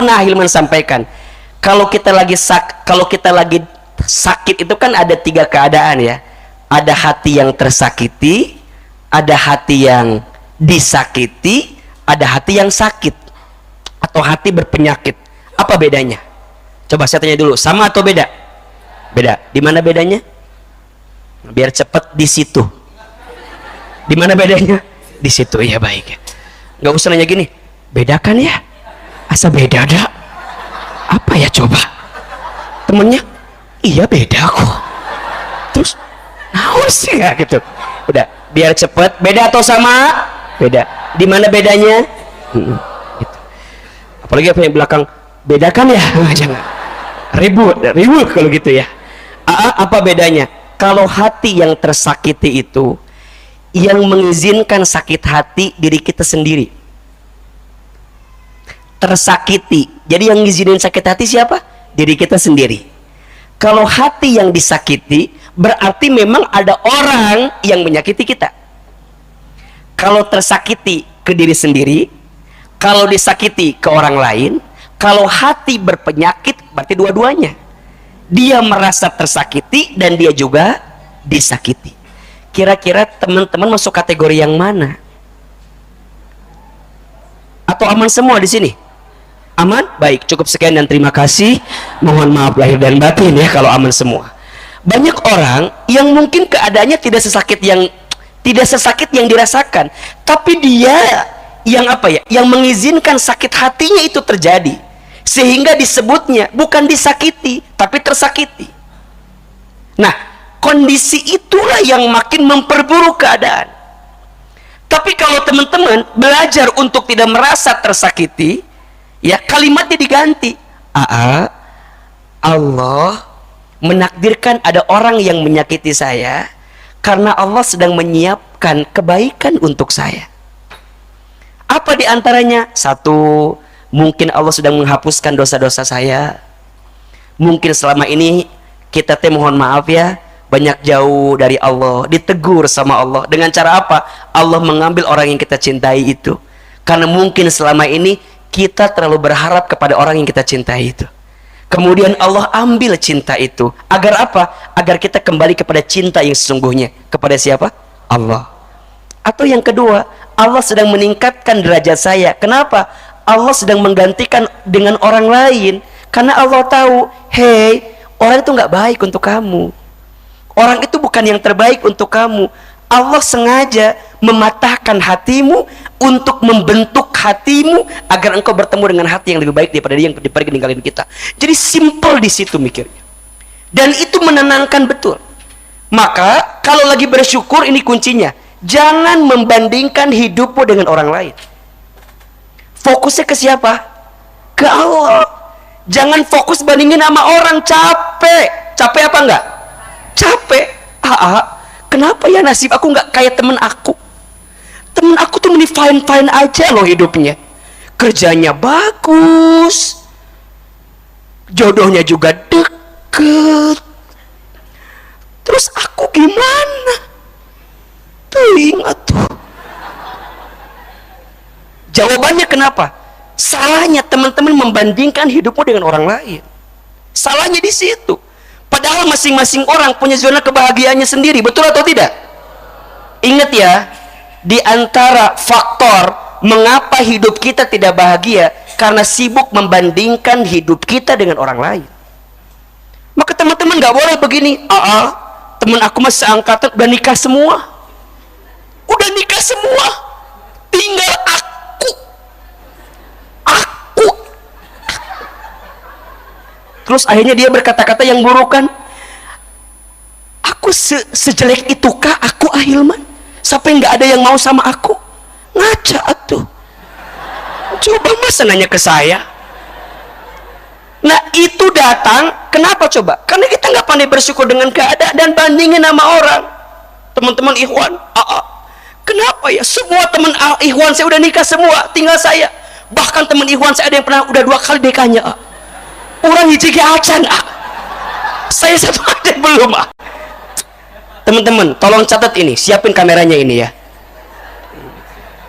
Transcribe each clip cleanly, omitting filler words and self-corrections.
pernah Hilman sampaikan, kalau kita lagi sakit itu kan ada 3 keadaan ya. Ada hati yang tersakiti, ada hati yang disakiti, ada hati yang sakit atau hati berpenyakit. Apa bedanya? Coba saya tanya dulu, sama atau beda? Beda. Di mana bedanya? Biar cepat di situ. Di mana bedanya? Di situ. Ya baik ya. Nggak usah nanya gini, bedakan ya? Asa beda ada? Apa ya coba? Temennya, iya beda kok. Terus, naon sih ya gitu. Udah, biar cepet. Beda atau sama? Beda. Di mana bedanya? Gitu. Apalagi apa yang belakang, bedakan ya? Jangan. Ribut kalau gitu ya. Apa bedanya? Kalau hati yang tersakiti itu yang mengizinkan sakit hati diri kita sendiri. Tersakiti, jadi yang ngizinin sakit hati siapa? Diri kita sendiri. Kalau hati yang disakiti berarti memang ada orang yang menyakiti kita. Kalau tersakiti ke diri sendiri, kalau disakiti ke orang lain, kalau hati berpenyakit berarti dua-duanya. Dia merasa tersakiti dan dia juga disakiti. Kira-kira teman-teman masuk kategori yang mana? Atau aman semua di sini? Aman? Baik, cukup sekian dan terima kasih. Mohon maaf lahir dan batin ya kalau aman semua. Banyak orang yang mungkin keadaannya tidak sesakit yang dirasakan, tapi dia yang apa ya? Yang mengizinkan sakit hatinya itu terjadi. Sehingga disebutnya bukan disakiti, tapi tersakiti. Nah, kondisi itulah yang makin memperburuk keadaan. Tapi kalau teman-teman belajar untuk tidak merasa tersakiti, ya kalimatnya diganti. Allah menakdirkan ada orang yang menyakiti saya karena Allah sedang menyiapkan kebaikan untuk saya. Apa diantaranya? 1, mungkin Allah sedang menghapuskan dosa-dosa saya. Mungkin selama ini kita mohon maaf ya, banyak jauh dari Allah, ditegur sama Allah. Dengan cara apa? Allah mengambil orang yang kita cintai itu. Karena mungkin selama ini kita terlalu berharap kepada orang yang kita cintai itu. Kemudian Allah ambil cinta itu. Agar apa? Agar kita kembali kepada cinta yang sesungguhnya. Kepada siapa? Allah. Atau yang kedua, Allah sedang meningkatkan derajat saya. Kenapa? Allah sedang menggantikan dengan orang lain. Karena Allah tahu, hei, orang itu nggak baik untuk kamu. Orang itu bukan yang terbaik untuk kamu. Allah sengaja mematahkan hatimu untuk membentuk hatimu agar engkau bertemu dengan hati yang lebih baik daripada dia yang pergi ninggalin kita. Jadi simple di situ mikirnya. Dan itu menenangkan betul. Maka kalau lagi bersyukur ini kuncinya. Jangan membandingkan hidupmu dengan orang lain. Fokusnya ke siapa? Ke Allah. Jangan fokus bandingin sama orang. Capek. Capek apa enggak? Capek. Kenapa ya nasib aku nggak kayak temen aku? Temen aku tuh meni fine aja loh hidupnya. Kerjanya bagus, jodohnya juga deket. Terus aku gimana? Tuh ingat tuh. Jawabannya kenapa? Salahnya teman-teman membandingkan hidupmu dengan orang lain. Salahnya di situ. Padahal masing-masing orang punya zona kebahagiaannya sendiri, betul atau tidak? Ingat ya, di antara faktor mengapa hidup kita tidak bahagia karena sibuk membandingkan hidup kita dengan orang lain. Maka teman-teman nggak boleh begini. Teman aku masih seangkatan udah nikah semua. Udah nikah semua. Tinggal aku. Terus akhirnya dia berkata-kata yang buruk kan. Aku sejelek itukah aku Ahilman? Sampai nggak ada yang mau sama aku? Ngaca tuh. Coba masa nanya ke saya. Nah itu datang, kenapa coba? Karena kita nggak pandai bersyukur dengan keadaan dan bandingin sama orang. Teman-teman ikhwan, kenapa ya? Semua teman ikhwan saya udah nikah semua, tinggal saya. Bahkan teman ikhwan saya ada yang pernah udah 2 kali nikahnya. Orang hiji acan. Saya satu aja belum. Teman-teman, tolong catat ini, siapin kameranya ini ya.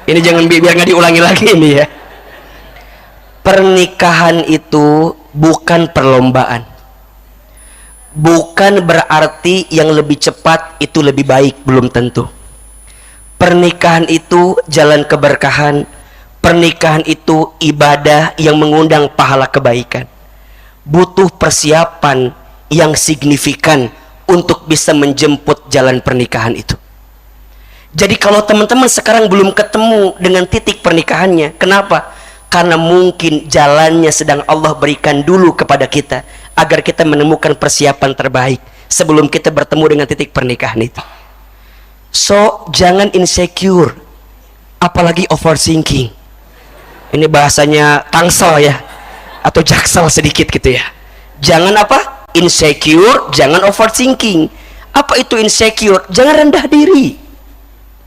Ini jangan biar nggak diulangi lagi ini ya. Pernikahan itu bukan perlombaan. Bukan berarti yang lebih cepat itu lebih baik, belum tentu. Pernikahan itu jalan keberkahan. Pernikahan itu ibadah yang mengundang pahala kebaikan. Butuh persiapan yang signifikan untuk bisa menjemput jalan pernikahan itu. Jadi kalau teman-teman sekarang belum ketemu dengan titik pernikahannya, kenapa? Karena mungkin jalannya sedang Allah berikan dulu kepada kita, agar kita menemukan persiapan terbaik sebelum kita bertemu dengan titik pernikahan itu. So, jangan insecure, apalagi overthinking. Ini bahasanya Tangsel ya, atau Jaksel sedikit gitu ya. Jangan apa? Insecure, jangan overthinking. Apa itu insecure? Jangan rendah diri.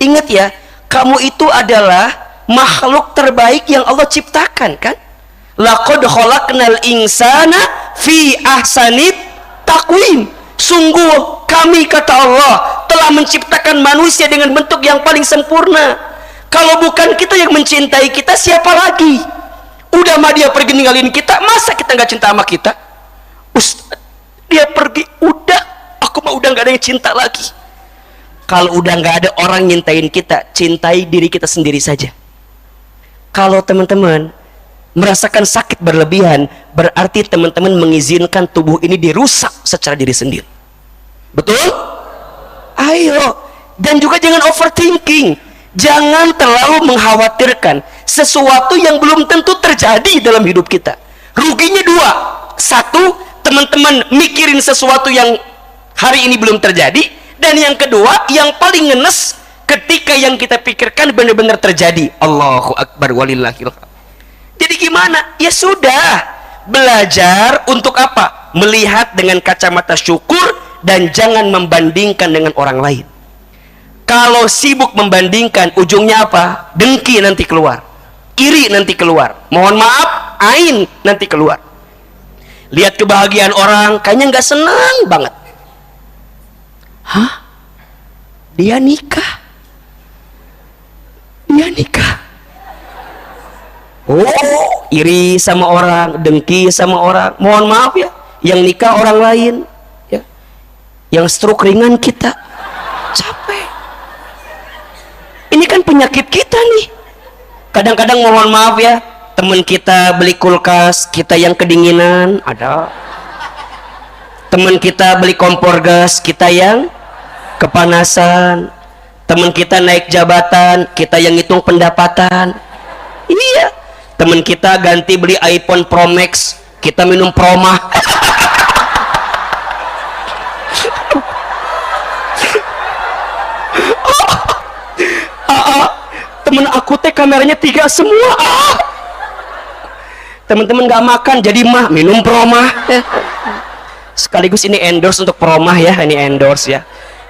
Ingat ya, kamu itu adalah makhluk terbaik yang Allah ciptakan, kan? Laqad khalaqnal insana fi ahsanit taqwim. Sungguh kami, kata Allah, telah menciptakan manusia dengan bentuk yang paling sempurna. Kalau bukan kita yang mencintai kita, siapa lagi? Udah mah dia pergi ninggalin kita, masa kita nggak cinta sama kita? Ustaz, dia pergi, udah, aku mah udah nggak ada yang cinta lagi. Kalau udah nggak ada orang nyintain kita, cintai diri kita sendiri saja. Kalau teman-teman merasakan sakit berlebihan, berarti teman-teman mengizinkan tubuh ini dirusak secara diri sendiri. Betul? Ayo. Dan juga jangan overthinking. Jangan terlalu mengkhawatirkan sesuatu yang belum tentu terjadi dalam hidup kita. Ruginya dua. Satu, teman-teman mikirin sesuatu yang hari ini belum terjadi. Dan yang kedua, yang paling ngenes, ketika yang kita pikirkan benar-benar terjadi. Allahu Akbar walillahil hamd. Jadi gimana? Ya sudah, belajar untuk apa? Melihat dengan kacamata syukur dan jangan membandingkan dengan orang lain. Kalau sibuk membandingkan, ujungnya apa? Dengki nanti keluar, iri nanti keluar, mohon maaf, ain nanti keluar. Lihat kebahagiaan orang, kayaknya nggak senang banget. Hah? Dia nikah? Dia nikah? Oh, iri sama orang, dengki sama orang. Mohon maaf ya, yang nikah orang lain, ya. Yang stroke ringan kita, capek. Ini kan penyakit kita nih. Kadang-kadang mohon maaf ya, teman kita beli kulkas, kita yang kedinginan, ada. Teman kita beli kompor gas, kita yang kepanasan. Teman kita naik jabatan, kita yang hitung pendapatan. Iya. Teman kita ganti beli iPhone Pro Max, kita minum Promah. Temen aku teh kameranya 3 semua. Teman-teman nggak makan jadi mah minum Promah. Sekaligus ini endorse untuk Promah ya, ini endorse ya.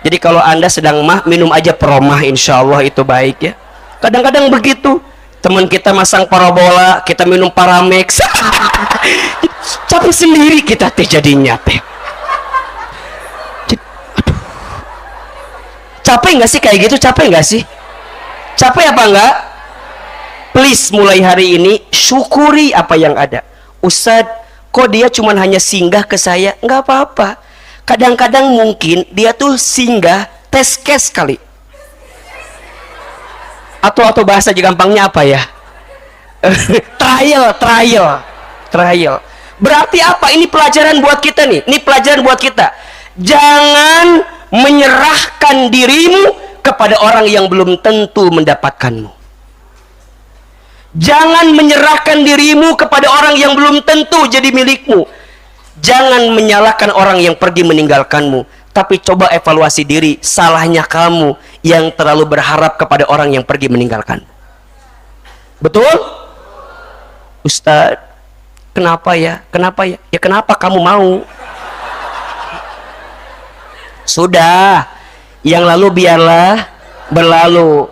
Jadi kalau anda sedang mah, minum aja Promah, insya Allah itu baik ya. Kadang-kadang begitu. Teman kita masang parabola, kita minum Paramex. Capek sendiri kita teh jadinya teh. Aduh. Capek nggak sih kayak gitu? Capek nggak sih? Capek apa enggak? Please mulai hari ini syukuri apa yang ada. Ustadz, kok dia cuman hanya singgah ke saya? Nggak apa-apa. Kadang-kadang mungkin dia tuh singgah test case kali. Atau bahasa gampangnya apa ya? trial. Berarti apa? Ini pelajaran buat kita nih. Ini pelajaran buat kita. Jangan menyerahkan dirimu kepada orang yang belum tentu mendapatkanmu. Jangan menyerahkan dirimu kepada orang yang belum tentu jadi milikmu. Jangan menyalahkan orang yang pergi meninggalkanmu, tapi coba evaluasi diri. Salahnya kamu yang terlalu berharap kepada orang yang pergi meninggalkan. Betul? Ustaz, kenapa ya? Kenapa ya? Ya kenapa kamu mau? Sudah, yang lalu biarlah berlalu.